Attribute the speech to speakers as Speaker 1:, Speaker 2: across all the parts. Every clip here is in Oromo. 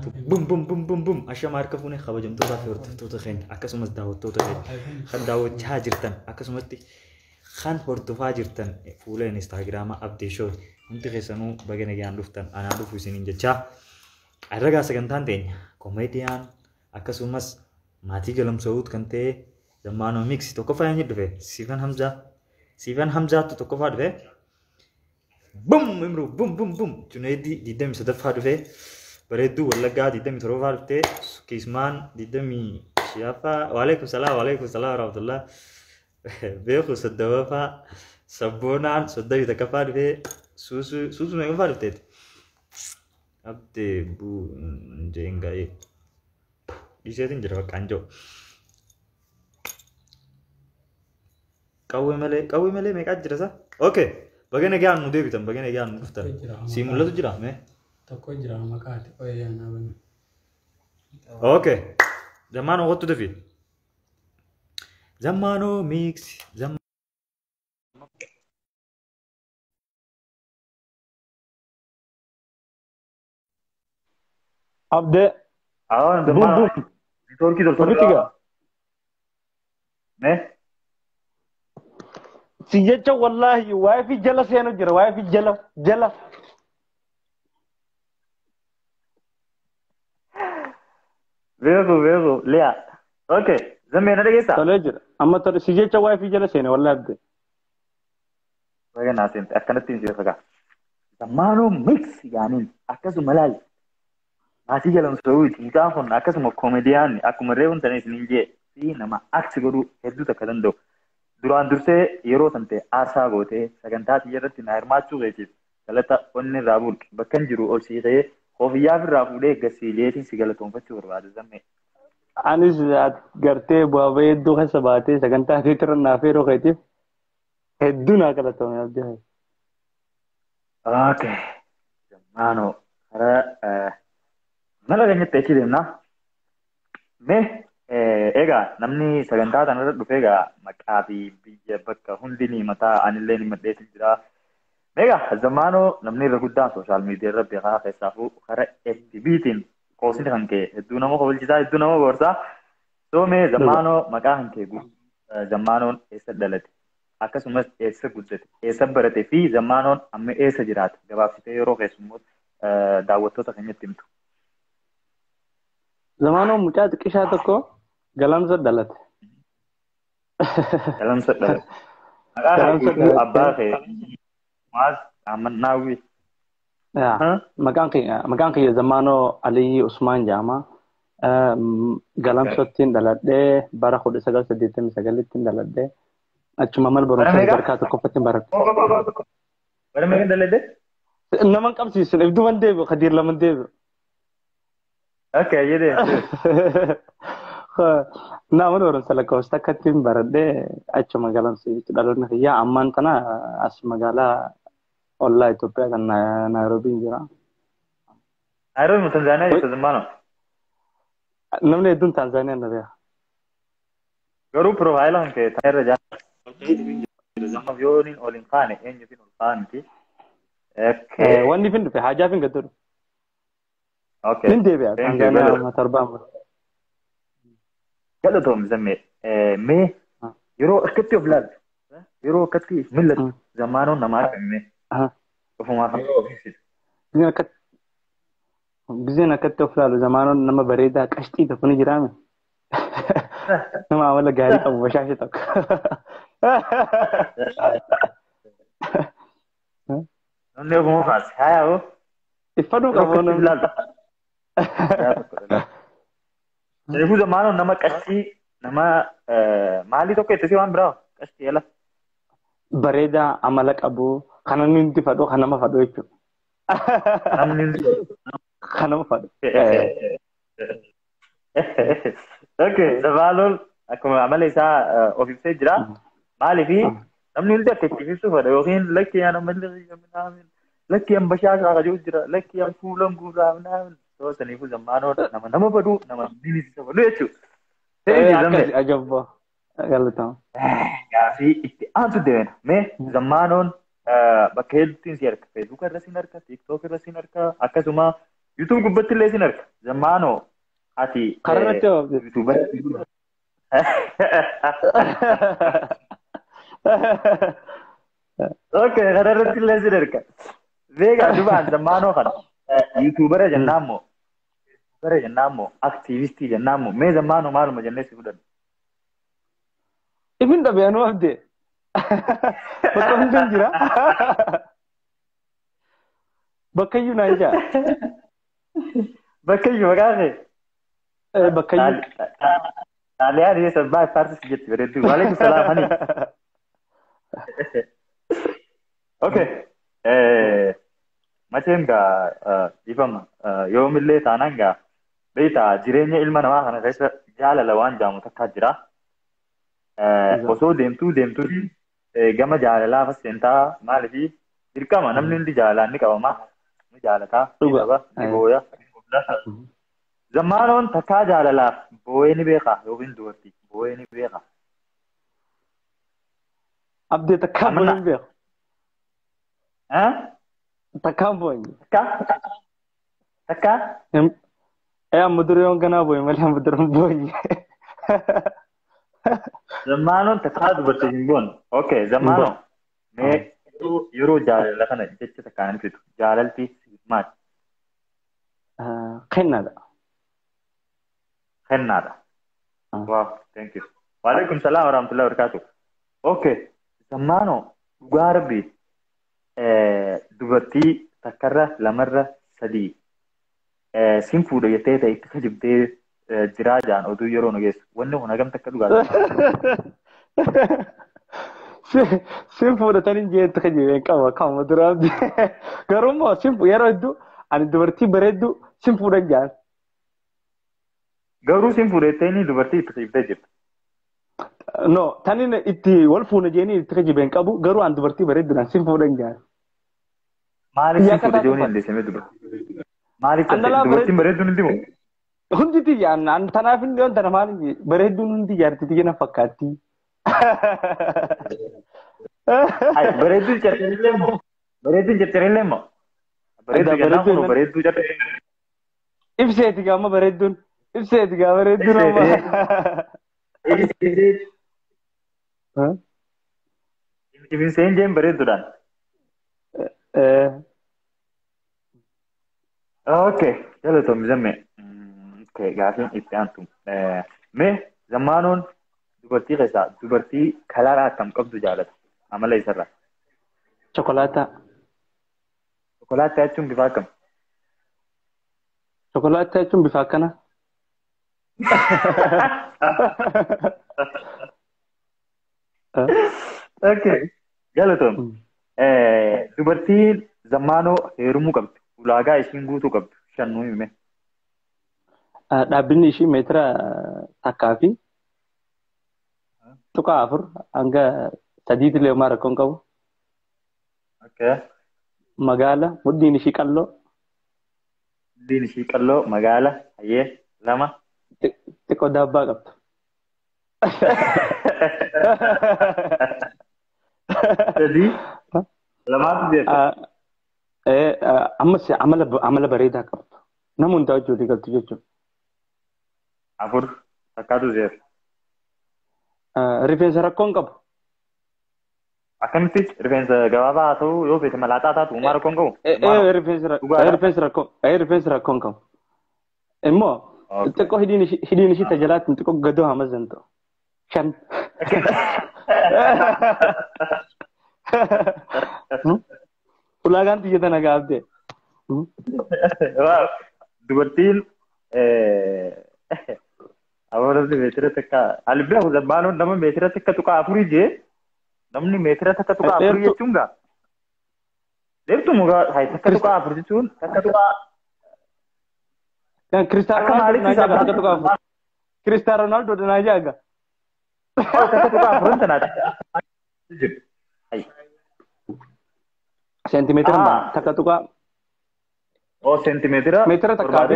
Speaker 1: jiraatu bum bum bum bum bum ashama harka fuune kabajamtoota fi hordoftoota keenya akkasumas daawwattoota keenya kan daawwachaa jirtan akkasumatti kan hordofaa jirtan fuula Instagrama Abde Show hundi keessanuu baga nagaan dhuftan anaa dhufu isiniin jechaa arragaa sagantaan teenya Komedian akkasumas maatii galamsa'uut kan ta'e Zammaanoo mix tokkoffaa inni dhufe Siifan Hamzaatu tokkoffaa dhufe bum imru bum bum bum Junaidi didami sadaffaa dhufe bareedduu Wallaggaa didami torofaa dhufte Kismaan didami Shiyaafaa waalaikum salaam warahmatullah beeku soddawafaa Sabboonaan soddawi takkaffaa dhufe Suusu meeqaffaa dhufteeti Abde bu jengaa'ee dhiiseetiin jira bakka anjoo qawwee malee meeqaa jira isaa? Okay. Baga nagaan nu deebitan, baga nagaan nu dhuftan. Si mul'atu jira mee?
Speaker 2: Tokko jira maqaati qoyee naaban.
Speaker 1: Okay. Zammaanoo kottu dhufi. Zammaanoo mix.
Speaker 3: Abde.
Speaker 4: Zammaanoo. Turkii
Speaker 3: Turkiga.
Speaker 4: Me?
Speaker 3: Sijecha wallahi wifi jala seno jira wifi jala.
Speaker 4: Veego Lea. Okay. Zammee na dhageessaa?
Speaker 3: Tolee jira. Amma tole sijecha wifi jala sene wallahi Abde.
Speaker 4: Baga naaseen akkanatti hin siyaasa gaa. Zammaanoo mix yaaniin akkasuma laal. Maatii galamsa'uuti mucaan kun akkasuma koomediyaan akkuma reefuun tanis ni jee fi nama aksi godhuu hedduu takka danda'u. Duraan dursee yeroo san ta'e aarsaa gootee sagantaa xiyyaarratti na hirmaachuu keetiif galata onni irraa bulqe bakka hin jiru ol sii ta'ee koofiyyaaf irraa fuudhee gasiileetiin si galatoonfachuu barbaada zammee.
Speaker 3: Anis gartee bu'aa bahee hedduu keessa baatee sagantaa tiitira naaf yeroo keetiif hedduu naa galatoome Abde.
Speaker 4: Okay. Zammaanoo karaa mala keenyatti achi deemnaa. Mee egaa namni sagantaa kanarra dhufe egaa maqaa fi biyya bakka hundi ni mataa anillee ni madheetu jira. Egaa Zammaanoo namni irra guddaan sooshaal miidiyaa irra beekaa keessaafuu karaa FB'tiin qoosni kan ka'e hedduu nama kabachiisaa hedduu nama gorsaa. Soomee Zammaanoo maqaa kan ka'e Zammaanoon eessa dhalate akkasumas eessa guddate eessa barate fi Zammaanoon amma eessa jiraata gabaabsitee yeroo keessummoota daawwattoota keenyatti himtu.
Speaker 3: Zammaanoo mucaa xiqqishaa tokko galamsa dhalate.
Speaker 4: Galamsa dhalate. Maqaa abbaa kee maas amannaawwi.
Speaker 3: Maqaan kiyya Zammaanoo Aliyyi Usmaan jedhama. Galamsottiin dhaladhee bara 1989 dhaladhee achuma mal barumsa sadarkaa tokkoffattiin baradhe.
Speaker 4: Bara meeqa dhaladhe?
Speaker 3: Naman qabsiisu ibduman deebi'u Kadiir laman deebi'u.
Speaker 4: Okay, jedhee.
Speaker 3: Nama barumsa lakkoofsa akkattiin baradhee achuma galamsiisu dhaloonni kiyyaa ammaan tana as magaalaa ollaa Itoophiyaa kan Naayiroobiin jira.
Speaker 4: Naayiroobii mu Tanzaaniyaa jirtu Zammaanoo?
Speaker 3: Namni hedduun Tanzaaniyaa na beeka.
Speaker 4: Garuu piroofaayilaa kee taa'irra jaalladha. Zammaaf yoo niin ol hin kaane eenyuufin ol kaa'amti.
Speaker 3: Wanni fin dhufe haajaaf hin gaddu dhufe.
Speaker 4: Okay.
Speaker 3: Nin deebi'a Tanzaaniyaa matarbaan.
Speaker 4: Galatoom zammee mee yeroo akkatti of laaltu yeroo akkatti mil'atu Zammaanoon namaa kamiime ofumaaf ofiisitu.
Speaker 3: Bizeen akkatti of laalu Zammaanoon nama bareedaa qashxii tokko ni jiraame. Nama amala gaarii qabu bashaashe tokko.
Speaker 4: Namni ofuma faas haa hoo.
Speaker 3: Iffaduu qabu namni.
Speaker 4: Reefu Zammaanoon nama qashxii nama maalii tokko ittisi waan biraa qashxii ala.
Speaker 3: Bareedaa amala qabu kan inni itti fadhu kan nama fadhu jechuudha.
Speaker 4: Namni
Speaker 3: kan nama fadhu.
Speaker 4: Okay, Zammaanoon akkuma amala isaa of ibsee jira. Maaliifi namni hundi akka itti ibsu fadha yookiin lakkii aan amalli minaamin lakkii aan bashaashaa qabu jira lakkii aan fuulan guuraa minaamin. Saniifuu Zammaanoon nama baduu nama bineensa baduu jechuudha.
Speaker 3: Ajabba galatama.
Speaker 4: Gaafii itti aantu deemna. Mee Zammaanoon bakka hedduutiin si arga. Facebook irra si arga, TikTok irra si arga, akkasuma YouTube gubbatti illee isin arga. Zammaanoo ati
Speaker 3: Karratti oofte.
Speaker 4: YouTuber. Okay, karratti illee isin arga. Beekaa dubaan Zammaanoo kana YouTuber jennaan moo YouTuber jennaan moo aktiivistii jennaan moo mee Zammaanoo maaluma jennee si fudhannu.
Speaker 3: Ifin dhabeenu Abde. Bakka hundaan jira. Bakkayyuu naan jaa.
Speaker 4: Bakkayyuu maqaa kee.
Speaker 3: Bakkayyuu.
Speaker 4: Xaaliyaan yoo sabbaa paartis jetti bareedduu. Waalaikum salaam hani. Okay. Macheen gaa ifama yoomillee taanaan gaa beektaa jireenya ilma namaa kana keessa jaalala waan jaamu takkaa jira. Osoo deemtuu gama jaalalaa fasseentaa maaliif dirqama namni hundi jaalalaan ni qabama. Ni jaalataa, ni qaba, ni booya. Zammaanoon takkaa jaalalaaf booyee ni beekaa yookiin dubartii booyee ni beekaa.
Speaker 3: Abde takkaa booyee ni beeku. Takkaa booyee.
Speaker 4: Takkaa?
Speaker 3: Amma duree ganaa booyee malee amma duree booyee.
Speaker 4: Zammaanoon takkaa dubartii hin boonne. Okay, Zammaanoo. Mee yeroo jaalala kana jecha takkaan ibsitu jaalalti maali?
Speaker 3: Kennaadha.
Speaker 4: Kennaadha. Wow, thank you. Waalaikum salaam wa rahmatullahi wa barakatuh. Okay, Zammaanoo dhugaa rabbii dubartii takkarra lamarra sadii sin fuudha jettee ta'e itti kajibdee jiraa jaan oduu yeroo nageessu wanni kun hagam takka dhugaatu.
Speaker 3: Sin fuudhatanii jeetti kajibeen qaba kama duraa garummaa yeroo hedduu ani dubartii bareedduu sin fuudhan jaan.
Speaker 4: Garuu sin fuudhettee dubartii itti kajibdee jirtu.
Speaker 3: No, tanin itti wal fuuna jeeni itti kajibeen qabu garuu an dubartii bareedduudhaan sin fuudhan jaan.
Speaker 4: Maaliif sin fuudha jechuun hin deessamee dubartii? Maaliif dubartiin bareedduun hin dimu?
Speaker 3: Hundi tiyyaan tanaaf inni wanta namaan bareedduun hundi jaartii tiyya fakkaatti.
Speaker 4: Bareedduun carcarrillee moo? Bareedduun carcarrillee moo? Bareedduu jennaan moo bareedduu carcarrillee?
Speaker 3: Ibseeti gaama bareedduun. Ibseeti gaa bareedduun amma.
Speaker 4: Ibseen jeen bareedduudhaan. Okay, jalatoom zamme. Okay, gaafiin itti aantu. Mee Zammaanoon dubartii keessaa dubartii kalaraa akkam qabdu jaalata amala isarraa.
Speaker 3: Chokolaataa.
Speaker 4: Chokolaataa jechuun bifa akkam?
Speaker 3: Chokolaataa jechuun bifa akkana.
Speaker 4: Okay, jalatoom. Dubartiin Zammaanoo heerumuu qabdu. Ulaagaa ishiin guutuu qabdu. Shannuu hime.
Speaker 3: Dhaabbinni ishii meetira takkaa fi tuqaa 4 hanga 3 illee homaa rakkoon qabu.
Speaker 4: Okay.
Speaker 3: Magaala muddiin ishii qalloo.
Speaker 4: Muddiin ishii qalloo magaala hayyee 2.
Speaker 3: Xiqqoo daabbaa qabdu.
Speaker 4: Sadii. Lamaatu beeku.
Speaker 3: Ammas amala bareedaa qabdu. Nama hundaa hojii galtu jechuudha.
Speaker 4: 4. Takkaatu zeeru.
Speaker 3: Rifeensa rakkoon qabu.
Speaker 4: Akkamitti rifeensa gabaabaa haa ta'u yoo feete malaaxaa taatu uumaa rakkoon qabu?
Speaker 3: Rifeensa rakkoon qabu. Immoo xiqqoo hidhiin ishii tajalaatti xiqqoo gadoo hamazan ta'u. 5. Ulaagaan xiyya tana gaafte.
Speaker 4: Dubartiin abaabatti meetira takka albeeku Zammaanoon nama meetira takka tuqaa 4 jee namni meetira takka tuqaa 4 jechuun gaa deemtu mugaa takka tuqaa 4 jechuun takka tuqaa
Speaker 3: Cristiano Ronaldo danaa jaaga.
Speaker 4: Takka tuqaa 4 tanaa
Speaker 3: sentimeetira takka tuqaa.
Speaker 4: Oh, sentimeetira.
Speaker 3: Meetira takkaa fi.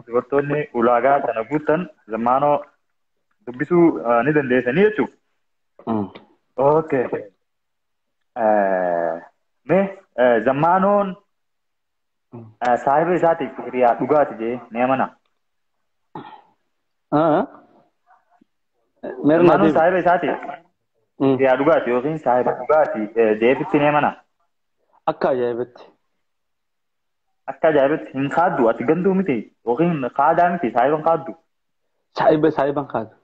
Speaker 4: Dubartoonni ulaagaa kana guutan Zammaanoo dubbisuu ni dandeessanii jechuudha. Okay. Me Zammaanoon saahiba isaatiif hiriyaa dhugaati jee ni amana. Zammaanoon saahiba isaatiif hiriyaa dhugaati yookiin saahiba dhugaati jeefitti ni amana.
Speaker 3: Akka ajaa'ibatti.
Speaker 4: Akka ajaa'ibatti hin kaaddu ati ganduu miti yookiin kaadaa miti saahiban kaaddu.
Speaker 3: Saahiban kaadu.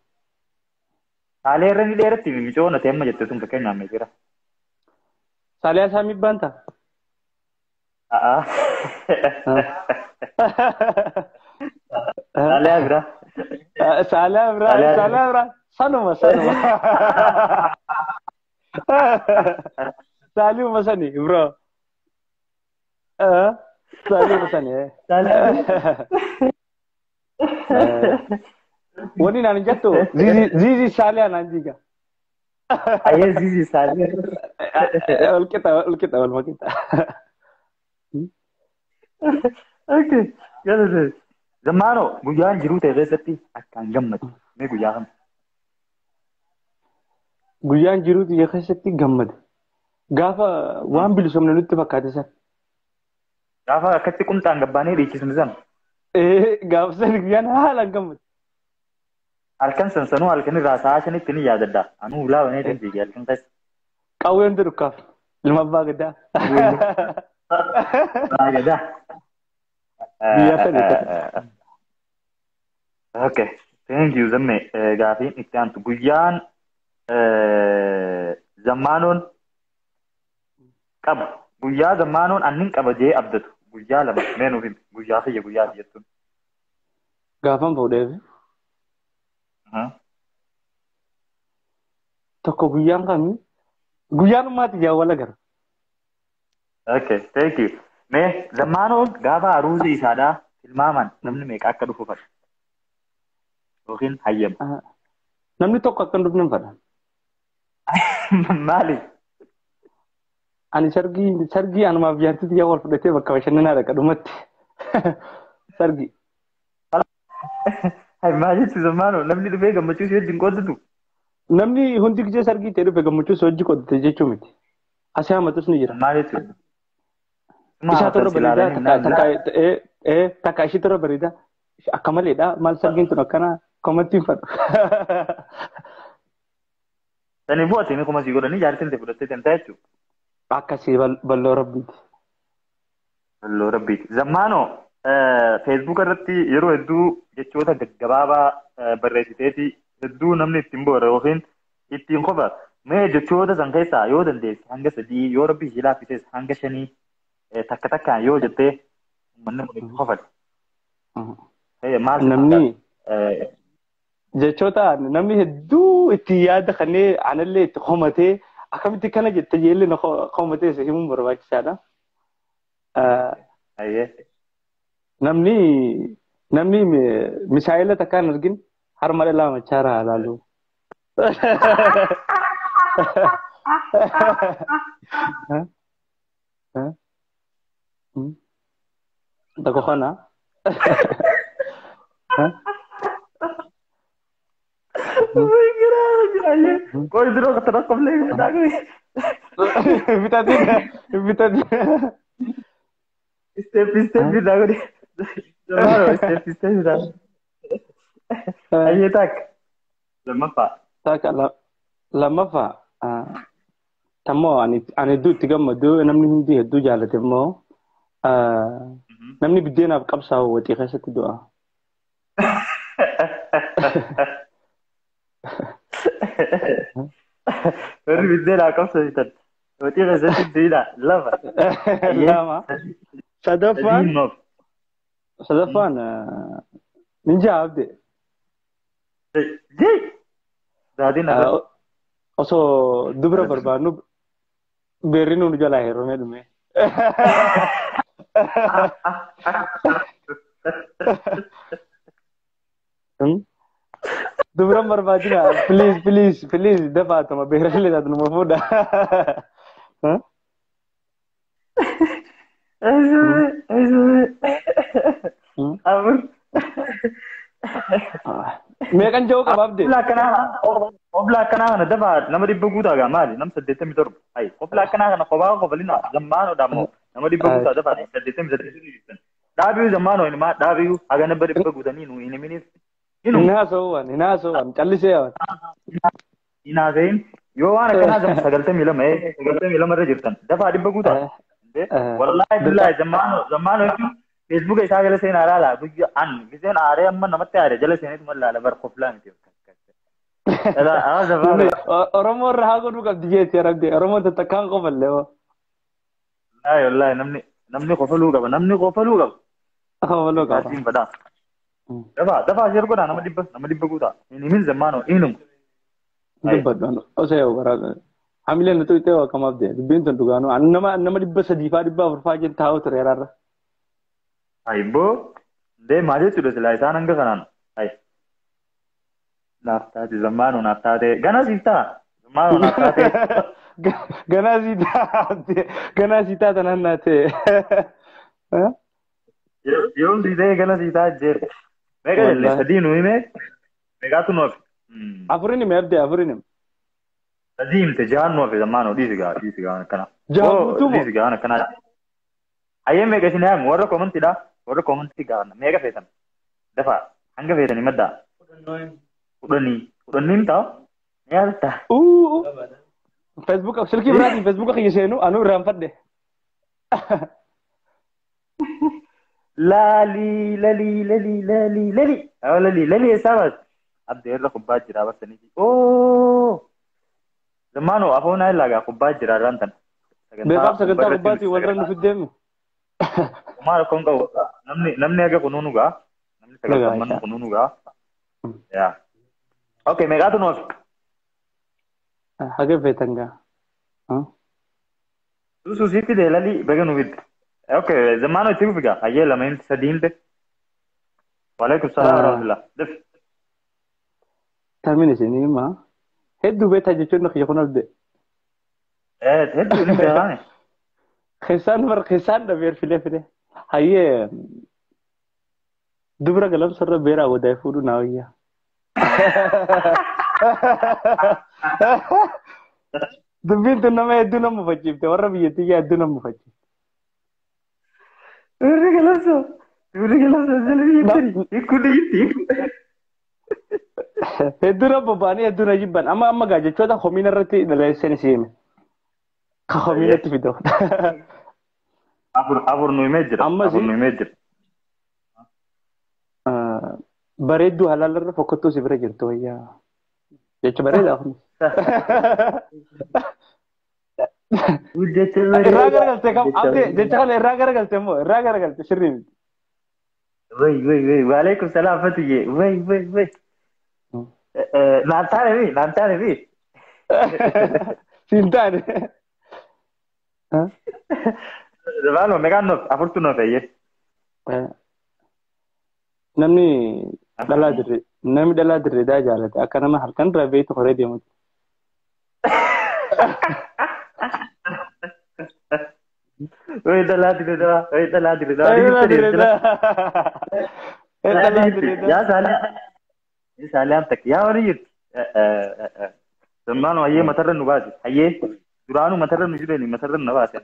Speaker 4: Saalee irra ni dheeratti micoona teemma jette sun fakkeenyaaf mee jira.
Speaker 3: Saalee isaa mibbaan ta'a.
Speaker 4: Saalee bira.
Speaker 3: Saalee bira. Sanuma. Saalee sani bro. Saalee sani. Wani naan jettu zizi saalee naan jiga.
Speaker 4: Ayah zizi saalee.
Speaker 3: Ulkita wal makita.
Speaker 4: Okay. Galatee. Zammaanoo guyyaan jiruu ta'e keessatti akkaan gammadu. Mee guyyaa kam?
Speaker 3: Guyyaan jiruu ta'e keessatti gammadu. Gaafa waan bilisomne nutti fakkaate san.
Speaker 4: Gaafa akkatti qumxaan gabbaanee dhiichisnu san.
Speaker 3: Gaafa san guyyaan haalaan gammadu.
Speaker 4: Halkan sansanuu halkan irraa sa'a shanitti ni yaadadda. Anuu ulaa wanee darbii halkan keessa.
Speaker 3: Qawween durkaaf ilma abbaa gadaa.
Speaker 4: Abbaa gadaa. Okay. Thank you Zamme. Gaafiin itti aantu guyyaan Zammaanoon qaba. Guyyaa Zammaanoon annin qaba jee abdatu. Guyyaa lama mee nuuf himi. Guyyaa kiyya guyyaa jettuun.
Speaker 3: Gaafan fuudheef. Tokko guyyaan kamii? Guyyaan ummaati jaawwala gara.
Speaker 4: Okay, thank you. Mee Zammaanoon gaafa aruusi isaadhaa tilmaaman namni meeqa akka dhufu fadha? Yookiin hayyama.
Speaker 3: Namni tokko akka hin dhufne fadha.
Speaker 4: Maaliif?
Speaker 3: Ani sargii anumaaf jaartitti yaa wal fudhatee bakka bashannanaa dhaqa dhumatti. Sargii.
Speaker 4: Maal jechuun Zammaanoo namni dhufee gammachuu si wajjin qooddatu?
Speaker 3: Namni hundi gijee sargii ta'ee dhufe gammachuu si wajjin qooddate jechuu miti. Asii hamatus ni jira.
Speaker 4: Maal jechuudha?
Speaker 3: Isaa torra bareedaa takka ishii torra bareedaa akka maleedha maal sargiin tun akkana komattiin fadhu.
Speaker 4: Sanii bu'atiin kuma sii godhanii jaartiin ta'e fudhattee tentaa jechuudha.
Speaker 3: Akkasii balloo rabbiiti.
Speaker 4: Balloo rabbiiti. Zammaanoo Facebook irratti yeroo hedduu jechoota gaggabaabaa barreessiteeti hedduu namni ittiin boora yookiin ittiin qofa. Mee jechoota san keessaa yoo dandeesse hanga 3 yoo rabbi ishee laaffises hanga 5 takka takkaan yoo jettee uummanni kun itti qofadha.
Speaker 3: Namni jechoota namni hedduu itti yaada kannee anallee itti qomatee akkamitti kana jette jeellee na qomatee isa himuun barbaachisaadha. Namni misaa'ila takkaan argin harma dhalaa machaara halaaluu. Tako kana.
Speaker 4: Kau itu loh terus komplain kita aku.
Speaker 3: Invitatin.
Speaker 4: Step kita aku deh. Zammaanoo step kita. Ayo tak.
Speaker 3: Lammaffaa tammoo ani hedduu itti gammadu namni hundi hedduu jaalate immoo namni biddeenaaf qabsaa'u waxii keessatti du'a.
Speaker 4: Warri biddeenaaf qabsaa'u waxii keessatti du'a lama.
Speaker 3: Sadaffaan ninja abde. Osoo dubra barbaadnu beerri nuun jalaa heerumee dhume. Dubra barbaadina please dafaatama beerri laatu numa fuudha. Meeqan jawuu qaba abde?
Speaker 4: قبل كنا أنا دفع نمر يبغوتا جمالي نم سديتم يدرب أي قبل كنا أنا خباء قبلنا زمانو دامو نمر يبغوتا دفع سديتم دابيو زمانو إنما دابيو أجا نمر يبغوتا نينو إنمينيس
Speaker 3: Ninaasoowwan callisee
Speaker 4: Inaazeen yoo waan akkanaa zama sagaltamii lama irra jirtan dafaa dhibba guutaa. Wallaahi billaahi zammaanoo jechuun feesbuuka isaa jala seenaa ilaala guyyaa an giseen aaree amma namatti aaree jala seeneetuma ilaala bar qoflaa miti.
Speaker 3: Oromoo irraa haa godhuu qabdi jeetti arabde Oromoo tattakkaan qofallee hoo.
Speaker 4: Wallaahi namni qofaluu qaba namni qofaluu qaba.
Speaker 3: Qofaluu qaba.
Speaker 4: Asiin fadaa. Dafaa ashir godhaa nama dhibba guutaa. Hin zammaanoo inum.
Speaker 3: Dubbadhaan osoo baraa hamileen nuti itti akkam abdee dubbiin tun dhugaanu nama dhibba sadiifaa dhibba afurfaa jeen taa'u ture yaraarra.
Speaker 4: Ayibboo dee maal jechuudha silaa isaan hanga kanaan ayi naaf taate zammaanoo naaf taate gana siif ta'a zammaanoo naaf taate
Speaker 3: ganaa sii taata naan naate.
Speaker 4: Yoom sii ta'e gana sii ta'a jeera. Meeqa jallee sadii nu hime meeqaatu noofi.
Speaker 3: Afurin hime abdee afurin hime.
Speaker 4: Sadii himte jahaan noofi zammaanoo dhiisi gaa akkana.
Speaker 3: Jahaan guutuumoo.
Speaker 4: Dhiisi gaa akkana. Hayyee meeqa isin haamu warra koomantiidha warra koomantii gaafna meeqa feetan dafaa hanga feetanii maddaa. Kudhanii ta'a ni yaadatta.
Speaker 3: Facebook silkii biraatiin Facebook kiyya seenu anuu irraanfadhe.
Speaker 4: Lali sabas abdee irra kubbaa jira barsaniiti. Zammaanoo afoon haa ilaagaa kubbaa jira irraan tan.
Speaker 3: Beekaaf sagantaa kubbaatii warra nuuf deemu.
Speaker 4: Maal kon qabu namni aga kunuunu gaa namni sagantaa mannu kunuunu gaa. Yaa. Okay meeqaatu nuuf?
Speaker 3: Haga feetan gaa.
Speaker 4: Suusiitti dee lali baga nuufitti. Okay zammaanoo itti fufigaa hayyee lameen sadiinte. Waalaikum salaam warahmatullah. Def.
Speaker 3: Tamin isinii ma hedduu beektaa jechuun kiyya kun abdee.
Speaker 4: Hedduu ni beekaane.
Speaker 3: Keessaan dhabeer filee hayyee dubra galamsarra beeraa wadaay fuudhu naa wayyaa. Dubbiin tun nama hedduu nama mufachiifte warra biyyattii hedduu nama mufachiifte.
Speaker 4: Dubri galamsa jala biyyattii ikkuu dhiyitti.
Speaker 3: Hedduu na bobbaanii hedduu na jibban amma gaa jechoota homiina irratti dhaleesseen isii hime. Ka homiinatti fidoo.
Speaker 4: Afur nu himee jira. Afur nu himee jira.
Speaker 3: Bareedduu halaalarra fokkottuu si bira jirtu wayyaa. Jecha bareedaa kun. Irraa garagalte kam abdee jecha kana irraa garagalte immoo irraa garagalte shirrii miti.
Speaker 4: Waalaikum salaam fatiyye. Naan taane fi.
Speaker 3: Siin taane.
Speaker 4: Zammaanoo meeqaan noof afurtu noof eeyyee.
Speaker 3: Namni dhalaa dirree daa jaalate akka nama halkan irraa beektu horee deemuti.
Speaker 4: Dhalaa dirree yaa saalaan takka yaa wani jirti. Zammaanoo hayyee matarra nu baase hayyee duraanuu matarra nu jireenii matarra nu baase.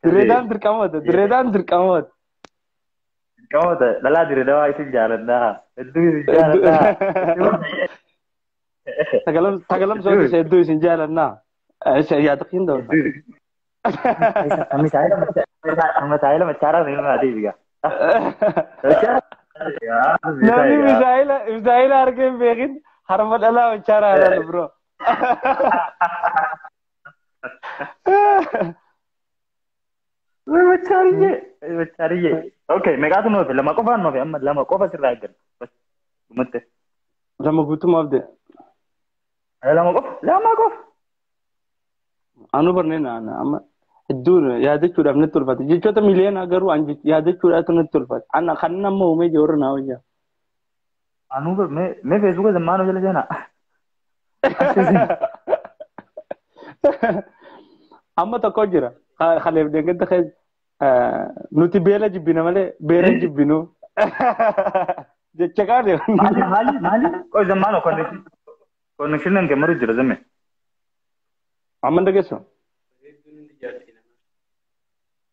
Speaker 3: Dirreedhaan dirqamoota.
Speaker 4: Dirqamoota dhalaa dirree dawaa isin jaaladhaa hedduu isin jaaladhaa.
Speaker 3: Sagalam sookisa hedduu isin jaaladhaa. Yaada xiin dawaa.
Speaker 4: Misaa'ila machaaraa ni himaa deebigaa.
Speaker 3: Namni misaa'ila argee hin beekin harma dhalaa machaaraa haala bro.
Speaker 4: Machaariyyee. Okay meeqaatu noofe lama qofaan noofe amma lama qofa sirraa eeggan. Dhumatte.
Speaker 3: Lama guutummaa abdee.
Speaker 4: Lama qofa.
Speaker 3: Anu barnee naana amma hedduun yaadachuudhaaf natti ulfaate jechoota miliyoonaa garuu yaadachuudhaaf natti ulfaate ana kan nama uumee jiru naa wayyaa.
Speaker 4: Anu mee feesbuuka zammaanoo jala seenaa.
Speaker 3: Amma tokko jira kaleef deeggarta keessa nuti beela jibbina malee beela jibbinu jecha kaane.
Speaker 4: Maali? Qoy zammaanoo konnetti. connection kan maru jira zamme.
Speaker 3: Amma dhageessu.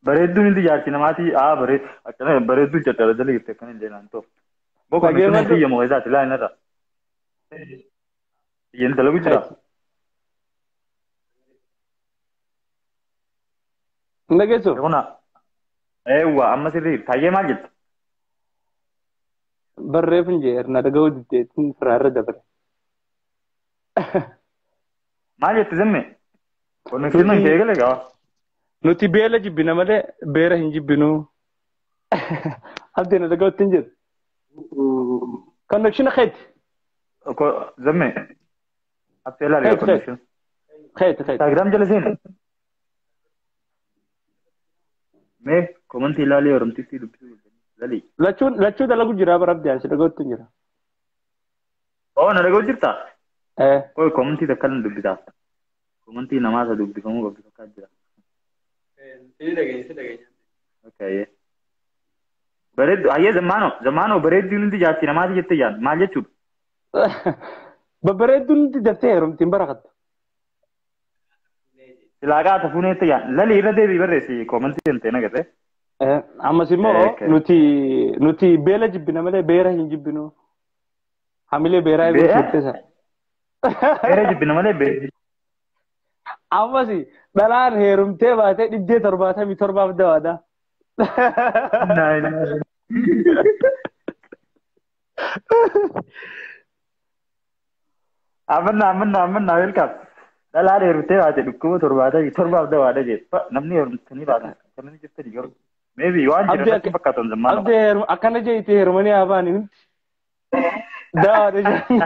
Speaker 4: Bareedduu ni jaarti namaati akkana bareedduu jedhara jala jirte kan hin jeenaan too. Boko connection fi yemmuu isaati laa inni irra. Yen dalagu jira.
Speaker 3: Dhageessu.
Speaker 4: Kuna eewwa amma sirrii taayee maal jette?
Speaker 3: Barreef hin jeer na dhaga'uu diddeetiin firaa irra dabale.
Speaker 4: Maal jette zamme? Connection kan kee galee gawa.
Speaker 3: Nuti beela jibbina malee beera hin jibbinu. Abde na dhaga'utti hin jiru. Connection keeti.
Speaker 4: Zamme. Abde ilaali connection.
Speaker 3: Keeti.
Speaker 4: Instagram jala seeni. Mee komantii ilaalee oromtitti dubbisuu lalii.
Speaker 3: Lachuu dalagu jira bara abdiyaan si dhaga'utti hin jira.
Speaker 4: Na dhaga'u jirta?
Speaker 3: Koi
Speaker 4: komantii takka nan dubbisaa. Komantii namaa isa dubbifamuu qabdi fakkaat jira. Okay. Bareeddu hayyee Zammaanoo bareedduu nuti jaarti namaati jettee jaan maal jechuudha?
Speaker 3: Babbareedduu nuti daftee heerumtiin barakattu.
Speaker 4: Silaagaa tafuunee jettee jaan lalii irra deebii barreessi komantii jantee nagarree.
Speaker 3: Ammas immoo nuti beela jibbina malee beera hin jibbinu. Hamilee beeraa eeguun jettee
Speaker 4: beera jibbina malee beera.
Speaker 3: Ammas dhalaan heerumtee baatee 177 dawadha.
Speaker 4: Amanna welcome. Dhalaan heerumtee baatee 177 dawadha jedhe. Namni heerumtanii baatan kanneen jettanii garuu. Maybe waan jedhan fakkaatan Zammaanoo.
Speaker 3: Abde akkana jeetii heerumanii haabaan hin dawadha jedhanii.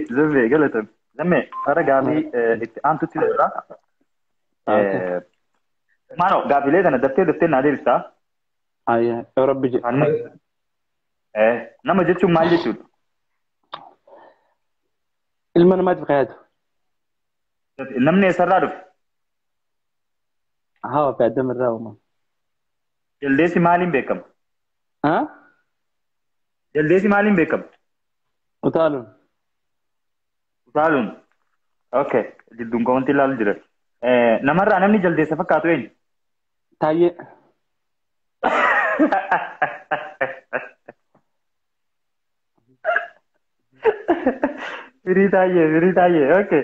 Speaker 4: Zamme galatan. Zamme fara Gaafii itti aantutti jira. Maano gaafilee kana daftee naa deebistaa?
Speaker 3: Ayyaa Rabbi jedhe.
Speaker 4: Nama jechuun maal jechuudha?
Speaker 3: Ilma namaatiif kaayatu.
Speaker 4: Namni eessarraa dhufe?
Speaker 3: Haa fi addama irraa uumama.
Speaker 4: Jaldeessi maaliin beekama? Jaldeessi maaliin beekama? Utaaluun. Okay. Jidduun komantii ilaalu jira. Namarraa namni jaldeessa fakkaatu eenyu?
Speaker 3: Taayee.
Speaker 4: Firii taayee. Okay.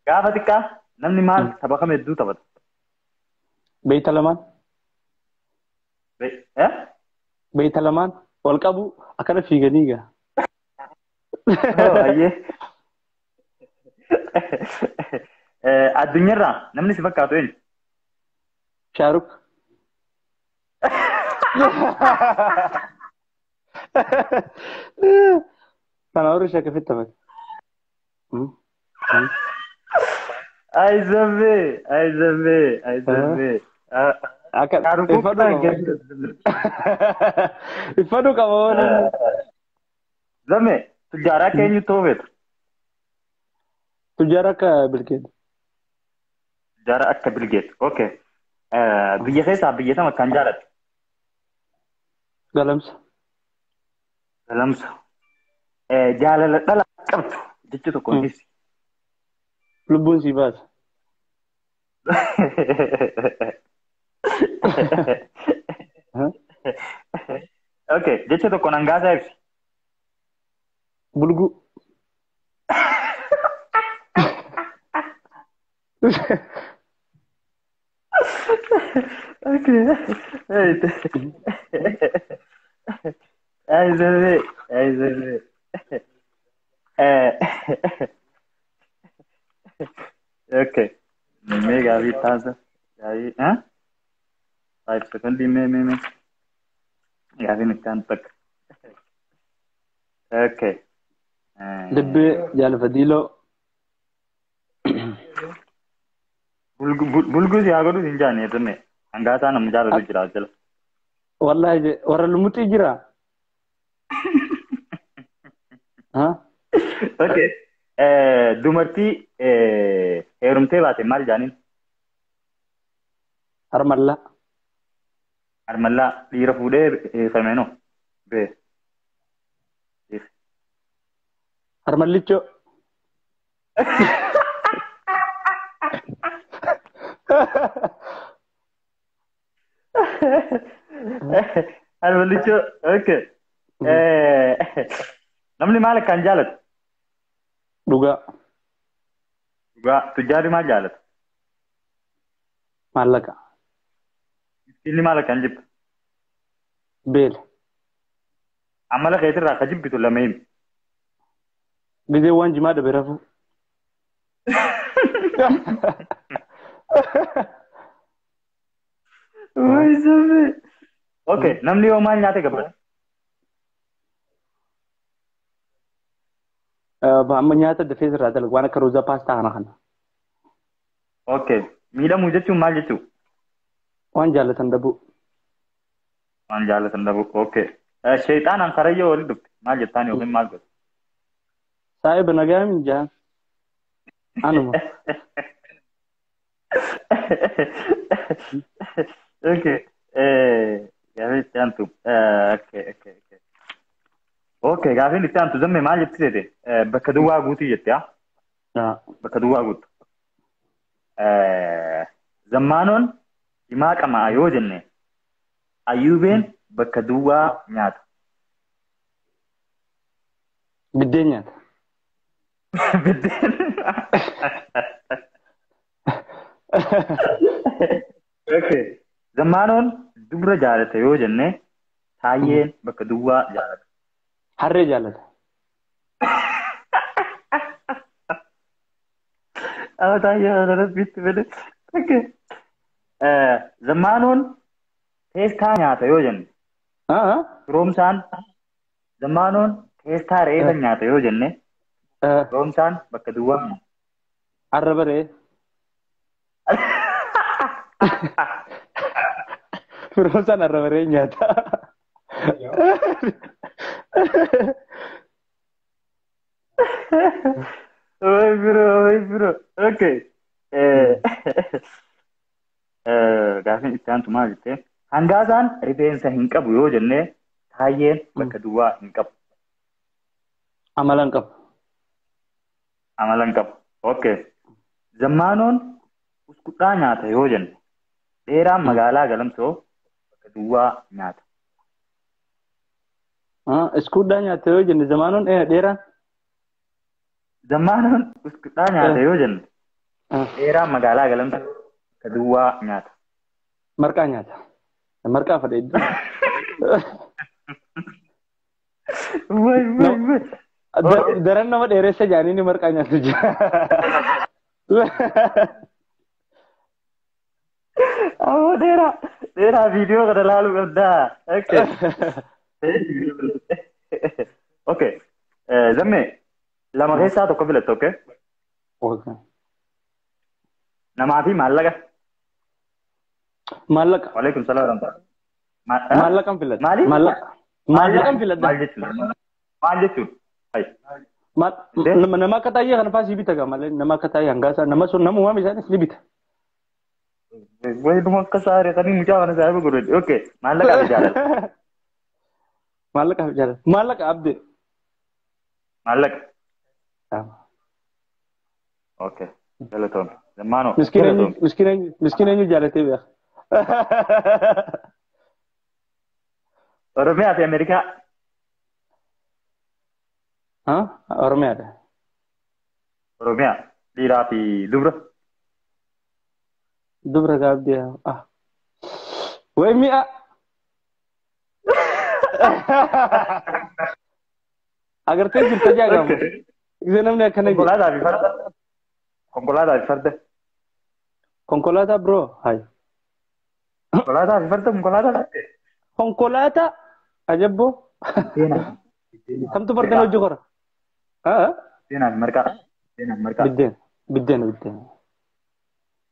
Speaker 4: Gaafa xiqqaa namni maal tapha kam hedduu taphata?
Speaker 3: Beeyta lamaan. Beeyta lamaan wal qabu akkana fiiganii gaa.
Speaker 4: Addunyaarraa namni si fakkaatu eenyu?
Speaker 3: Shaaruk. Kana warri shakkafitti taphate.
Speaker 4: Ay zamme.
Speaker 3: Ifadu qaba wani.
Speaker 4: Zamme tujjaaraa keenyu ta'uu beektu.
Speaker 3: Tujjaara akka bilgeet.
Speaker 4: Tujjaara akka bilgeet. Okay. Biyya keessaa biyya sama kan jaalatu?
Speaker 3: Galamsa.
Speaker 4: Jaalala dhala qabdu jecha tokkoon ibsi.
Speaker 3: Lubbuun si baasa.
Speaker 4: Okay, jecha tokkoon hangaasaa ibsi.
Speaker 3: Bulguu.
Speaker 4: Okay. Ay zabe. Okay. Me Gafi taza. Gafi, 5 seconds me. Gafi nikkan tak. Okay.
Speaker 3: Debii jaalfadiloo.
Speaker 4: Bulgu si haa godhu hin jaanne tenne hangaataa nama jaalatu jira jala.
Speaker 3: Wallahi warra lumutti jira.
Speaker 4: Okay. Dumartii heerumtee baate maal jaaniin?
Speaker 3: Harmallaa.
Speaker 4: Armalla dhiira fuudhee sameenoo. Bee.
Speaker 3: Harmallichoo.
Speaker 4: Armallichoo. Okay. Namni maal akkaan jaalatu?
Speaker 3: Dhugaa.
Speaker 4: Dhugaa. Tujjaarri maal jaalatu?
Speaker 3: Maallaqa.
Speaker 4: Inni maal akkaan jibbu?
Speaker 3: Beela.
Speaker 4: Amala keetirraa akka jibbitu lama himi.
Speaker 3: Gizee waan jimaa dhabe rafuu.
Speaker 4: Okay, namni yoo maal nyaate gabaa?
Speaker 3: Amma nyaata dafee irraa dalagu waan akka roozaa paastaa kana.
Speaker 4: Okay, miidhamuu jechuun maal jechuu?
Speaker 3: Waan jaallatan dhabuu.
Speaker 4: Waan jaallatan dhabuu. Okay. Sheexaanaan karayyoo waliin dhufte maal jettaan yookiin maal godhu?
Speaker 3: Saayiba nagaa min jaan. Anuma.
Speaker 4: Okay. Gaafii itti aantu. Okay. Okay, gaafiin itti aantu zammee maal jetti seete? Bakka duwwaa guutuu jette haa? Bakka duwwaa guutu. Zammaanoon himaa qamaa yoo jenne ayyuubeen bakka duwwaa nyaata.
Speaker 3: Biddeen nyaata.
Speaker 4: Biddeen. Okay. Zammaanoon dubra jaalata yoo jenne taayyeen bakka duwwaa jaalata.
Speaker 3: Harree jaalata.
Speaker 4: Taayyee jaalata bitti fedhe. Okay. Zammaanoon teestaa nyaata yoo jenne. Roomsaan Zammaanoon teestaa reefa nyaata yoo jenne. Roomsaan bakka duwwaa nyaata.
Speaker 3: Arraba ree. Roomsaan arraba ree nyaata.
Speaker 4: Oi bro. Okay. Gaafiin itti aantu maal jettee? Hangaasaan rifeensa hin qabu yoo jenne taayyeen bakka duwwaa hin qabu.
Speaker 3: Amala hin qabu.
Speaker 4: Amala hin qabu. Okay. Zammaanoon uskudhaa nyaata yoo jenne dheeraan magaalaa galamsoo bakka duwwaa nyaata.
Speaker 3: Uskudhaa nyaata yoo jenne zammaanoon dheeraan.
Speaker 4: Zammaanoon uskudhaa nyaata yoo jenne dheeraan magaalaa galamsoo bakka duwwaa nyaata.
Speaker 3: Marqaa nyaata. Marqaa fadha iddoo. Daran nama dheeressa jaanii ni marqaa nyaatu jira.
Speaker 4: Oh, dheeraa viidiyoo kana laaluu qabdaa. Okay. Okay. Zammee lama keessaa tokko filatte, okay?
Speaker 3: Okay.
Speaker 4: Namaa fi maallaqa.
Speaker 3: Maallaqa.
Speaker 4: Waalaikum salaam.
Speaker 3: Maallaqan filadha.
Speaker 4: Maali?
Speaker 3: Maallaqan filadha.
Speaker 4: Maal jechuun?
Speaker 3: Nama akka taa'ee kana faasii bita gaa malee nama akka taa'ee hangaasaa nama sun nama uumame isaanis ni bita.
Speaker 4: Wayiduma akka saare kan mucaa kana saayiba godhate. Okay. Maallaqa jaalala.
Speaker 3: Maallaqa jaalala. Maallaqa abde.
Speaker 4: Maallaqa. Okay. Galatoon. Zammaanoo.
Speaker 3: Miskiin eenyu jaalatee beeka.
Speaker 4: Oromiyaa fi Ameerikaa.
Speaker 3: Oromiyaadha.
Speaker 4: Oromiyaa. Dhiiraa fi dubra.
Speaker 3: Dubra gaabdee. Wayi mi'a. Agartee jirta jaagamu. Gisee namni akkana jedhu.
Speaker 4: Konkolaataa fi farda. Konkolaataa fi farda.
Speaker 3: Konkolaataa bro. Hayi.
Speaker 4: Konkolaataa fi farda konkolaataa.
Speaker 3: Konkolaataa. Ajabbo. Kamtu farda hojii kora.
Speaker 4: Biddeen marqaa.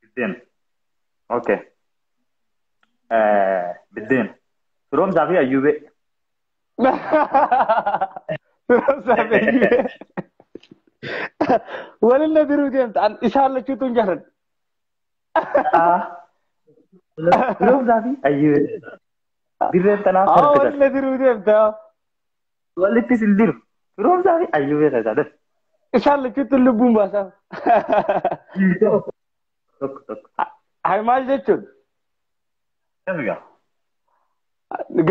Speaker 3: Biddeen.
Speaker 4: Okay. Biddeen. Firoomsaa fi ayyuubee.
Speaker 3: Firoomsaa fi ayyuubee. Walin na biruu deemta. Isaan lachuutu hin jaalladhu.
Speaker 4: Firoomsaa fi ayyuubee. Dirreen tanaa
Speaker 3: Awwa
Speaker 4: farda.
Speaker 3: walla diruu deemtaa.
Speaker 4: Walitti sindiru. Firoomsaa fi ayyuu beekaa isaa dha.
Speaker 3: Isaan lachuutti lubbuun baasaa.
Speaker 4: Tokko.
Speaker 3: Haa maal jechuun?
Speaker 4: Kamigaa.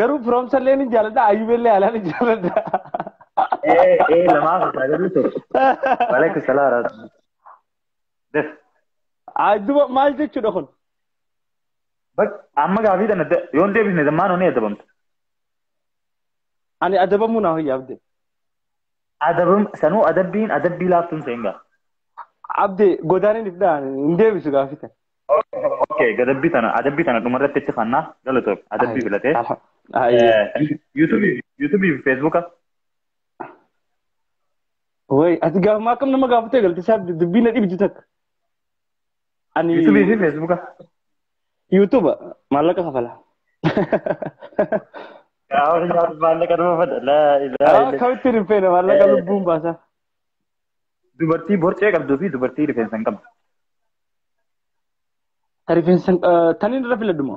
Speaker 3: Garuu firoomsallee ni jaalladha ayyubeellee alaa ni jaalladha.
Speaker 4: Lamaaf isaa garuu tokko. Waleekka salaaraa. Def.
Speaker 3: Duuba maal jechuudha kun?
Speaker 4: Amma gaafii kana yoon deebisne zammaanoo ni adabamtu.
Speaker 3: Ani adabamuu naa hoyya Abde.
Speaker 4: Sanuu adabbii laaftuun seengaa.
Speaker 3: Abde godaaniin ifdaan hin deebisu gaafii kana.
Speaker 4: Okay, adabbii tana dhumarratti itti fannaa galatoof adabbii filatee. YouTube fi Facebook.
Speaker 3: Way ati gaafuma akkam nama gaafatee galte isaa dubbii na dhibdu takka. Ani
Speaker 4: YouTube fi Facebook.
Speaker 3: YouTube maallaqa kafala.
Speaker 4: Maallaqa nama fada.
Speaker 3: Kamitti rifeena maallaqa lubbuun baasa.
Speaker 4: Dubartii borcee qabduu fi dubartii rifeensa hin qabdu.
Speaker 3: Rifeensa taniin irra filadhuma.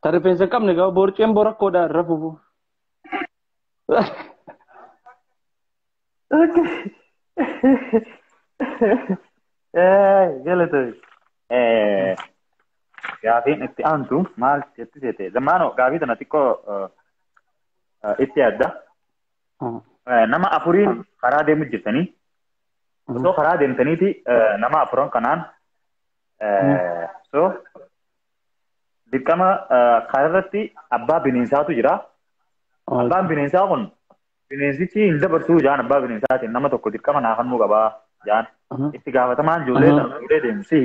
Speaker 3: Ta rifeensa hin qabne gaa borceen borakkoodha irra fufu.
Speaker 4: Galatoof. Gaafiin itti aantu maal jetti seete zammaanoo gaafii tana xiqqoo itti adda. Nama afuriin karaa deemu jirtanii osoo karaa deemtaniiti nama afuran kanaan dirqama kararratti abbaa bineensaatu jira. Abbaan bineensaa kun bineensichi hin dabarsuu jaan abbaa bineensaatiin nama tokko dirqama naafannuu qabaa jaan itti gaafatamaan ijoollee sana fuudhee deemsi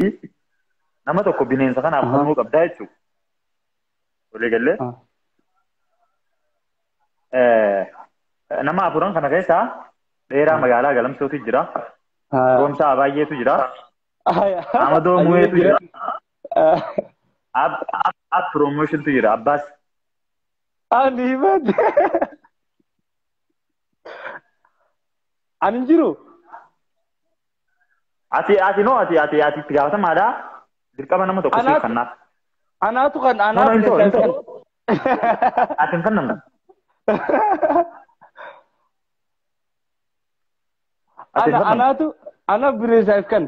Speaker 4: nama tokko bineensa kanaaf kennuu qabdaa jechuudha. Walii gallee. Nama afuran kana keessaa dheeraa magaalaa galamsootu jira. Roomsaa baay'eetu jira. Amadoo mu'eetu jira. Ab promotiontu jira abbaas.
Speaker 3: Ani bade. Ani jiru.
Speaker 4: Ati itti gaafatamaadha. Dirqama nama tokko siif kannaaf.
Speaker 3: Anaatu kan
Speaker 4: Ati hin kannamne.
Speaker 3: Ana bineensaaf kan.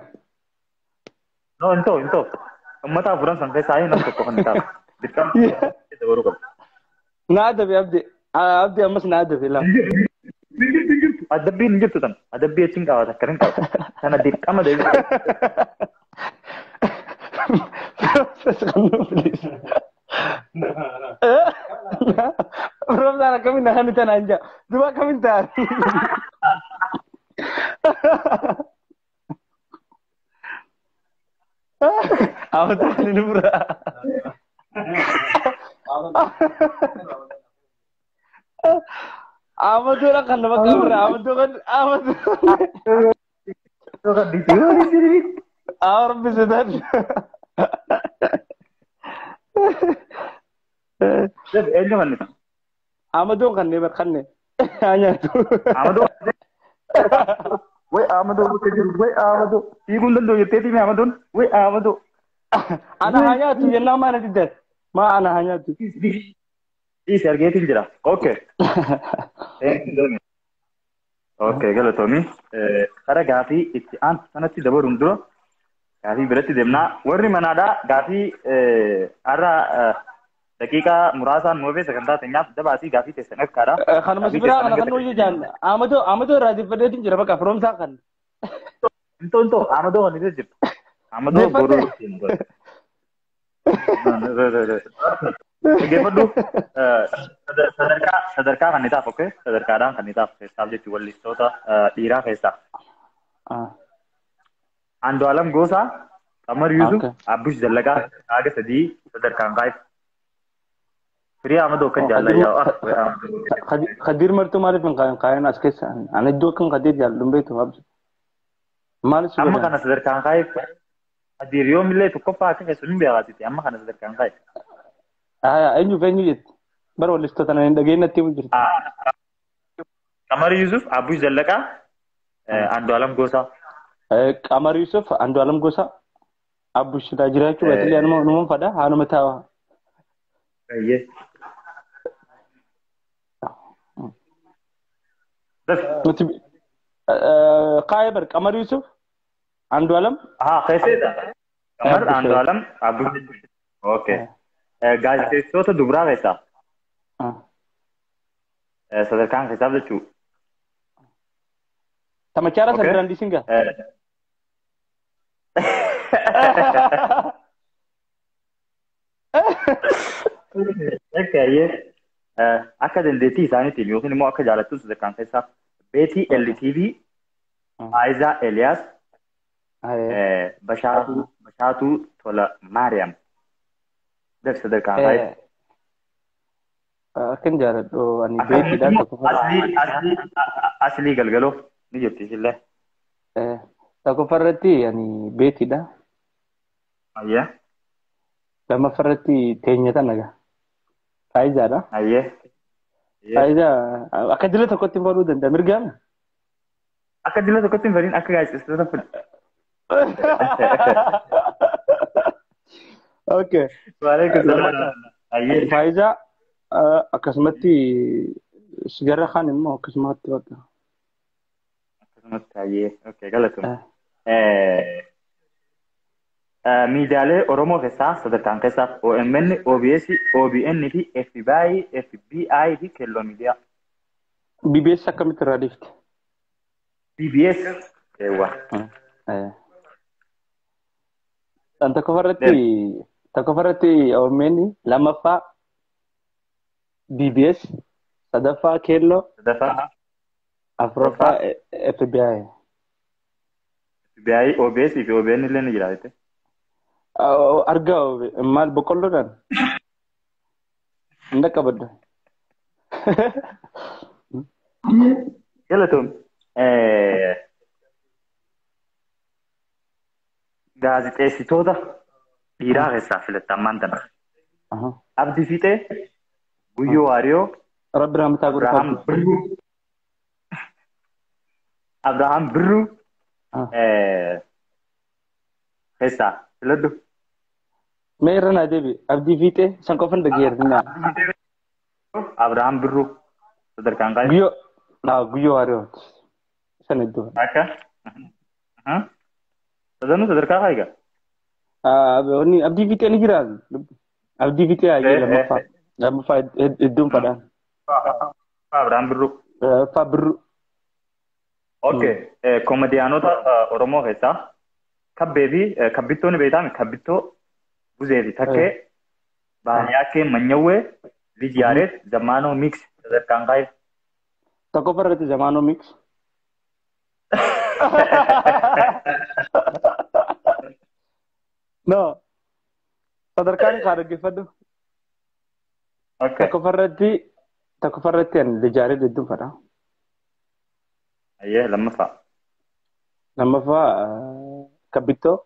Speaker 4: No, hin ta'u. Uummata afuran san keessaa nama tokko kan taa'u. Dirqama itti dabaluu qabu.
Speaker 3: Na adabe Abde ammas na adabe laa.
Speaker 4: Adabbiin hin jirtu tan. Adabbii achiin qabaata akka hin qabu. Sana dirqama deebisu.
Speaker 3: Roobsaan akkamiin na kan itti naan jaa. Duba akkamiin ta'an. Amatu kan ini pura. Amatu orang kan nama kamera. Amatu kan.
Speaker 4: Itu kan di sini.
Speaker 3: Orang bisa tadi.
Speaker 4: Jadi ini mana?
Speaker 3: Amatu kan ni berkan ni. Hanya tu.
Speaker 4: Amatu. Wait, Amado. Ibu dan doa tadi ni Amado. Wait, Amado.
Speaker 3: Anak hanya tu yang nama nanti deh. Ma anak hanya tu.
Speaker 4: Ini sergei tinjau. Okay. Okay, kalau Tommy, karena Gafi itu sana tidak berundur. Gafi berarti demna. Warni mana ada Gafi ada dakika murasan movie Sagantaa tinggal debati Gafi tesenek kara.
Speaker 3: Kan masih berapa kan nuju jan. Amado radit pada tinjau apa from sakan.
Speaker 4: Itu Amado kan itu jep. Amado baru. Oke, perlu sadarkaa kan itaaf, oke? Sadarkaadhaan kan itaaf keessaaf jechuun wallistoota dhiiraa keessaa. Andu'aalam Gosaa, Qamar Yusuf, Abbush Zallaqaa, Aaga sadii sadarkaan kaa'e. Firii Amadoo kan jaalladhaa.
Speaker 3: Kadir martuu maaliif hin kaa'in as keessa? Ani iddoo kan Kadir jaalladhu beektu absu. Maaliif suuqa?
Speaker 4: Amma kana sadarkaan kaa'e. Kadir yoomillee tokkoffaa akka keessu hin beekaasiti. Amma kana sadarkaan kaa'e.
Speaker 3: Eenyu jetti bara wallistoota nan dhageenyatti himu jirti.
Speaker 4: Qamar Yusuf, Abbush Zallaqaa, Andu'aalam Gosaa.
Speaker 3: Qamar Yusuf, Andu'aalam Gosaa, Abbush taa jiraachuu baatillee anuma fada haanuma taa'aa.
Speaker 4: Ayyee. بس
Speaker 3: قايبر قمر يوسف عنده علم
Speaker 4: كيف ده قمر عنده علم عبد اوكي جاي صوت دبرا ويسا صدر كان حساب ده شو
Speaker 3: تما كارا سدران دي سينغا
Speaker 4: اوكي أكاد الدتي ثاني تيجي وخني مو أكاد على توس ذكان كيسا بيتي اللي تيجي عايزة إلياس بشاتو تولا مريم ده صدر كان هاي
Speaker 3: كن جارد أني بيتي ده
Speaker 4: أصلي قلقلو نجيب تيجي
Speaker 3: تكو فرتي يعني بيتي ده
Speaker 4: أيه
Speaker 3: لما فرتي تيني تناجا عايزة ده
Speaker 4: أيه
Speaker 3: عايزة أكاد لا تكو تنبرو ده مرجع
Speaker 4: أكاد لا تكو تنبرين أكاد جالس استفدت
Speaker 3: اوكي
Speaker 4: وعليكم السلام أيه
Speaker 3: فايزة أكسمتي سجارة خان مو أكسمتي وقتها
Speaker 4: أيه أوكي قالتهم ميدالي أورومو كيسا صدر كان كيسا OMN OBS OBN في FBI في كيلو ميديا
Speaker 3: BBS كم تراديفت
Speaker 4: BBS ايوه
Speaker 3: أنت كفرتي OMN لما فا BBS صدفا كيلو
Speaker 4: صدفا
Speaker 3: أفرفا FBI
Speaker 4: OBS في OBN اللي نجرا
Speaker 3: أرجع مال بقوله ده عندك أبدا
Speaker 4: يلا توم gaazexeessitoota dhiiraa keessaa filatammaan tana. Abdi Fiixee, Guyyoo Waariyoo, Abrahaam Birruu keessaa filadhu.
Speaker 3: Mee irra naa deebi Abdii Fiixee san qofan dhageeffannaa.
Speaker 4: Abrahaam Birruu sadarkaan qaayee.
Speaker 3: Guyyoo Waariyoo san iddoo.
Speaker 4: Akka. Sadanuu sadarkaa qaayee.
Speaker 3: Abdii Fiixee ni jira. Abdii Fiixee ayee lammaffaa iddoon fadhaan.
Speaker 4: Abrahaam Birruu.
Speaker 3: Birruu.
Speaker 4: Okay, komediyaanota Oromoo keessaa kabbee fi kabbittoonni beekame kabbitoo Buzee fi Takkee Baay'aakee Manyawwee Lijiyaareet Zammaanoo Mix sadarkaan qaayee.
Speaker 3: Tokko farratti Zammaanoo Mix. No. Sadarkaan kaa dhaggeeffadhu. Tokko farratti Lijiyaareet hedduun fadhaa.
Speaker 4: Ayyee lammaffaa.
Speaker 3: Kabbitoo.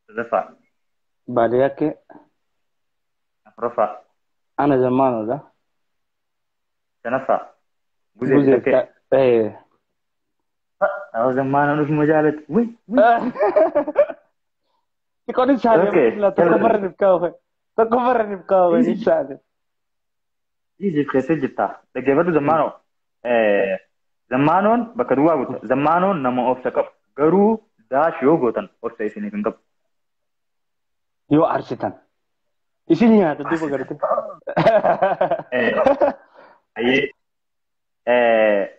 Speaker 4: Sadaffaa.
Speaker 3: Baadiyyaakee.
Speaker 4: Afuraffaa.
Speaker 3: Ana Zammaanoodha.
Speaker 4: Shanaffaa. Buzee Takkee. Zammaanoon ofuma jaalatu.
Speaker 3: Ikoon isaanii tokko barra nif kaawwe isaanii.
Speaker 4: Jiif keessee jirta. Dhaggeeffadhu Zammaanoo. Zammaanoon bakka duwwaa guuta. Zammaanoon nama obsa qabu. Garuu daash yoo gootan obsa isiniif hin qabu.
Speaker 3: Yoo arsitan. Isin nyaata duuba garte.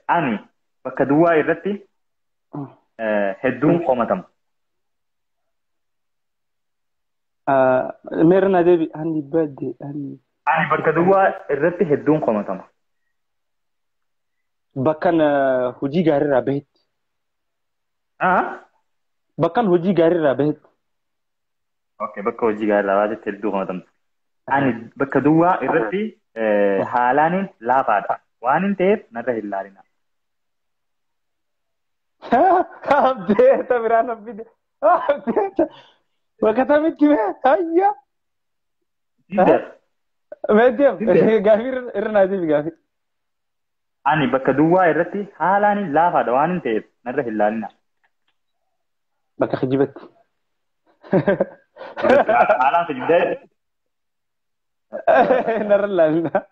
Speaker 4: Ani bakka duwwaa irratti hedduun qomatama.
Speaker 3: Meera na deebi ani badde ani.
Speaker 4: Ani bakka duwwaa irratti hedduun qomatama.
Speaker 3: Bakkan hojii gaariirraa bahetti. Bakkan hojii gaariirraa bahetti.
Speaker 4: Okay, bakka hojii gaariirraa bahetti hedduu qomatama. Ani bakka duwwaa irratti haalaan laafaadha. Waan hin ta'eef narra hin laalina.
Speaker 3: Abdeeta biraan abbide. Abdeeta. Bakka tamitti mee hayya. Meedeem gaafii irra naa deebi gaafii.
Speaker 4: Ani bakka duwwaa irratti haalaan laafaadha waan hin ta'eef narra hin laalina.
Speaker 3: Bakka kijibatti.
Speaker 4: Haalaan kijibdee.
Speaker 3: narralaalna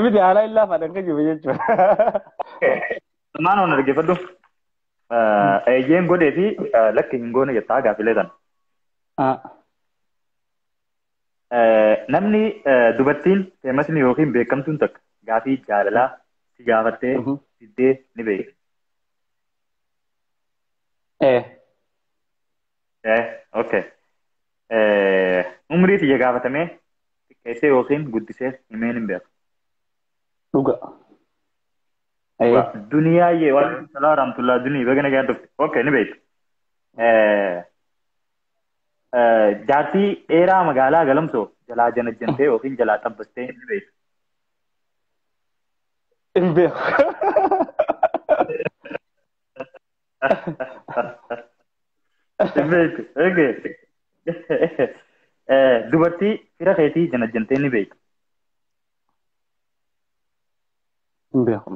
Speaker 3: miti haala illaa fadhan ka jiru jechuudha.
Speaker 4: Zamano na dhaggeeffadhu. Eeyyeen godhee fi lakki hin goone jettaa gaafilee tan. Namni dubartiin feemasni yookiin beekamtuun takka gaafii jaalalaa si gaafattee fiddee ni beekti. Okay. Umrii xiyya gaafatamee xiqqeessee yookiin guddisee himeen hin beeku.
Speaker 3: Dhuga.
Speaker 4: Duniyaa yee waan salaa ramtullaa dunii bagana gaan dhufte. Okay ni beektu. Jaartii dheeraa magaalaa galamsoo jalaa janajjantee yookiin jalaa xabbastee ni beektu.
Speaker 3: Hin beeku.
Speaker 4: Hin beektu. Okay. Dubartii fira keetii janajjantee ni beektu.
Speaker 3: Hin beeku.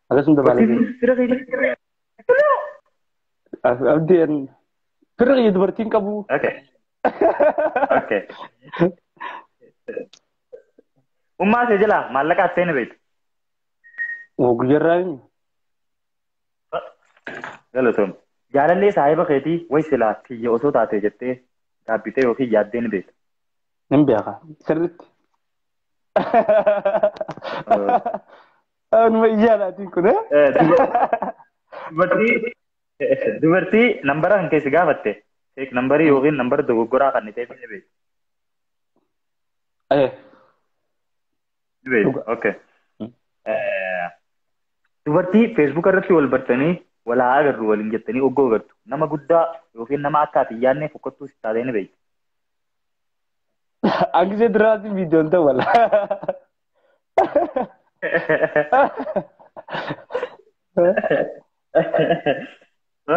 Speaker 3: Akkasuma dabaalee.
Speaker 4: Fira keetii.
Speaker 3: Abdeen fira kee dubartiin qabu.
Speaker 4: Okay. Okay. Ummaa ishee jalaa maallaqa attee ni beektu.
Speaker 3: Guyyarraa
Speaker 4: Galatoom. Jaalallee saahiba keetii way silaa kiyya osoo taate jettee gaabbitee yookiin yaaddee ni beektu.
Speaker 3: hin beeka sirriitti. Anuma ijaaraatiin kun.
Speaker 4: Dubartii nambara kan keessi gaafatte nambarii yookiin nambara dogoggoraa kan ta'e ni beektu. Ni beektu. Okay. Dubartii feesbuuka irratti wal bartanii walaa agarru waliin jettanii oggoo agartu nama guddaa yookiin nama akka ati yaadnee fokkottuu si taatee ni beektu.
Speaker 3: Agisee duraatiin viidiyoon ta'u wala.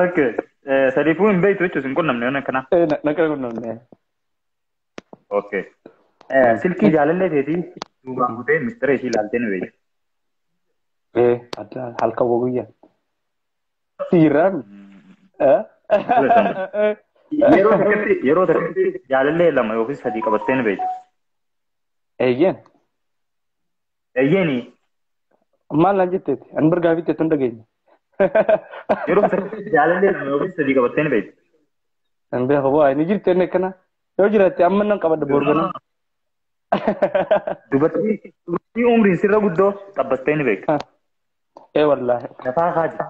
Speaker 4: Okay. Sadiifuu hin beektu jechuun hin qunnamne yoona kana.
Speaker 3: Nakka qunnamne.
Speaker 4: Okay. Silkii jaalallee teetii duubaan butee mistira ishii ilaaltee ni beektu.
Speaker 3: Adda halkan guyyaa. Siiraan.
Speaker 4: Yeroo tokkotti jaalallee lama yookiin sadii qabattee ni beektu.
Speaker 3: Eeyyeen.
Speaker 4: Eeyyeeni.
Speaker 3: Maal naan jetteeti? Ani bargaa fi teettoon dhageenya.
Speaker 4: Yeroo tokkotti jaalallee lama yookiin sadii qabattee ni beektu.
Speaker 3: Kan beeku bu'aa ni jirti inni akkana. Yoo jiraatte amma nan qabadda boorgana.
Speaker 4: Dubartii umriin sirra guddoo xabbattee ni beektu.
Speaker 3: Wallaahi.
Speaker 4: Lafaa haa jiru.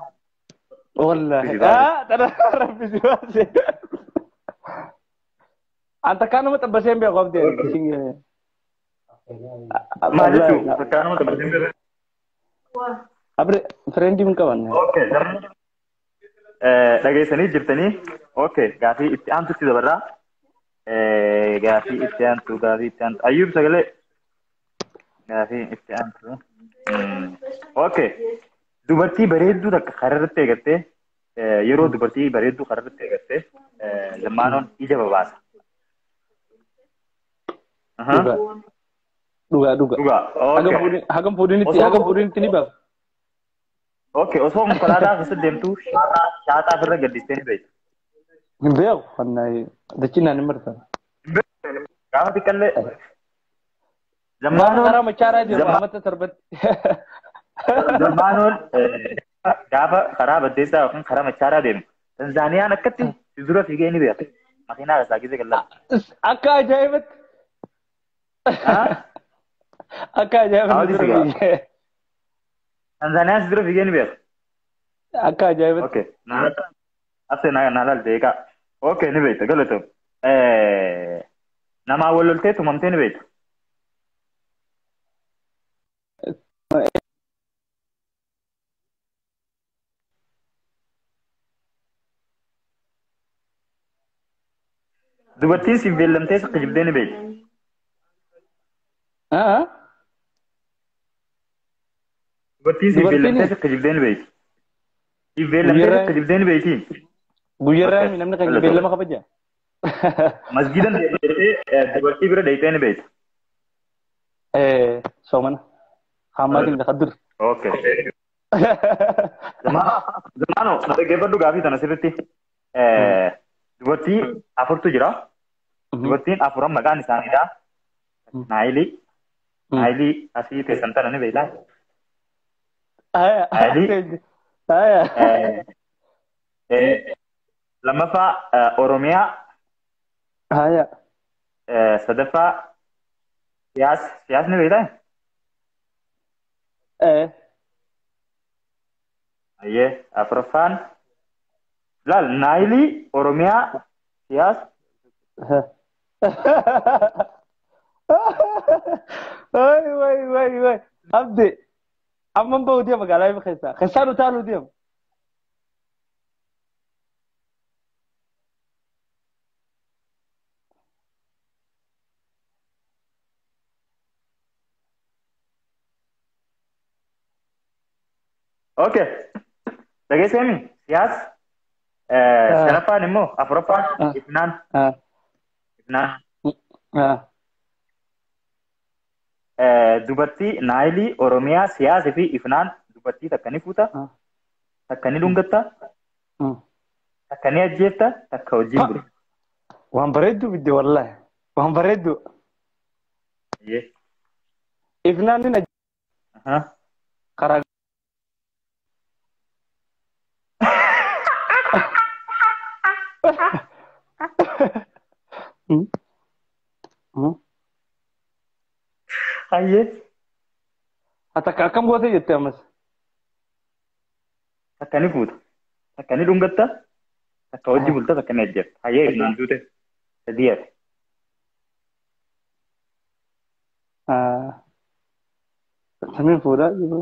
Speaker 3: Wallaahi. Tana rabbisi baase. Anta kaanuma xabbasee hin beeku abdee.
Speaker 4: Maal jechuun kaanuma xabbasee hin beeku.
Speaker 3: Abre fireendi hin qabanne.
Speaker 4: Okay. Dhageessanii jirtanii. Okay. Gaafii itti aantutti dabarraa. Gaafii itti aantu. Ayyuub sagalee. Gaafii itti aantu. Okay. Dubartii bareedduu takka karaa irratti eegattee yeroo dubartii bareedduu karaa irratti eegattee Zammaanoon ija babaasa.
Speaker 3: Dhugaa. Hagam fuudhinitti ni baasa.
Speaker 4: Okay. Osoo konkolaataa keessa deemtuu shaaxaa ofirra gaddistee ni beektu.
Speaker 3: Hin beeku. Dachinaan hin marsan.
Speaker 4: Gaafa xiqqallee.
Speaker 3: Zammaanoon karaa machaaraa jiru amata sarbatti.
Speaker 4: Zammaanoon gaafa karaa baddeessaa yookiin karaa machaaraa deemu. Tanzaaniyaan akkatti si dura fiigee ni beektu. Makiinaa keessaa gisee gallaa.
Speaker 3: Akka ajaa'ibatti. Akka ajaa'ibatti dura fiigee.
Speaker 4: Tanzaaniyaan si dura fiigee ni beektu.
Speaker 3: Akka ajaa'ibatti.
Speaker 4: Okay. Asee naalaal deeqaa. Okay ni beektu galatoom. Namaa wal loltee tumamtee ni beektu. Dubartiin siin beellamtee sakka jibdee ni beektu. Dubartiin siin beellamtee sakka jibdee ni beektu. Siin beellamtee sakka jibdee ni beekti.
Speaker 3: Guyyarraa namni kan beellama kabaja.
Speaker 4: Masgidan deemtee dubartii bira deeytee ni beektu.
Speaker 3: Soomana. Hammaatiin lafa dur.
Speaker 4: Okay. Zammaanoo dhaggeeffadhu gaafii tana sirriitti. Dubartii afurtu jira. Dubartiin afuran maqaan isaaniidha. Naili. Naili asii teessan tana ni beelaa.
Speaker 3: Haya.
Speaker 4: Naili.
Speaker 3: Haya.
Speaker 4: Lammaffaa Oromiyaa.
Speaker 3: Haya.
Speaker 4: Sadaffaa siyaas ni beelaa. Ayyee afuraffaan laal Naayilii Oromiyaa siyaas.
Speaker 3: Wai. Abde. Amman bahu dia magaalaa ima keessaa. Keessaan utaaluu deema.
Speaker 4: Okay. Dhageessanii siyaas shanaffaan immoo afuraffaan ifnaan. Dubartii Naayilii Oromiyaa siyaasii fi ifnaan dubartii takka ni fuuta. Takka ni dhungatta. Takka ni ajjeefta. Takka wajjin bulu.
Speaker 3: Waan bareeddu bidde wallahi. Waan bareeddu. Ifnaan ni karaa.
Speaker 4: Ayyee.
Speaker 3: Atakka akkam gootee jettee ammas.
Speaker 4: Takka ni fuuta. Takka ni dhungatta. Takka wajji bulta. Takka ni ajjeefta. Ayyee ifnaan duute. Sadii ati.
Speaker 3: Samiin fuudhaa jiru.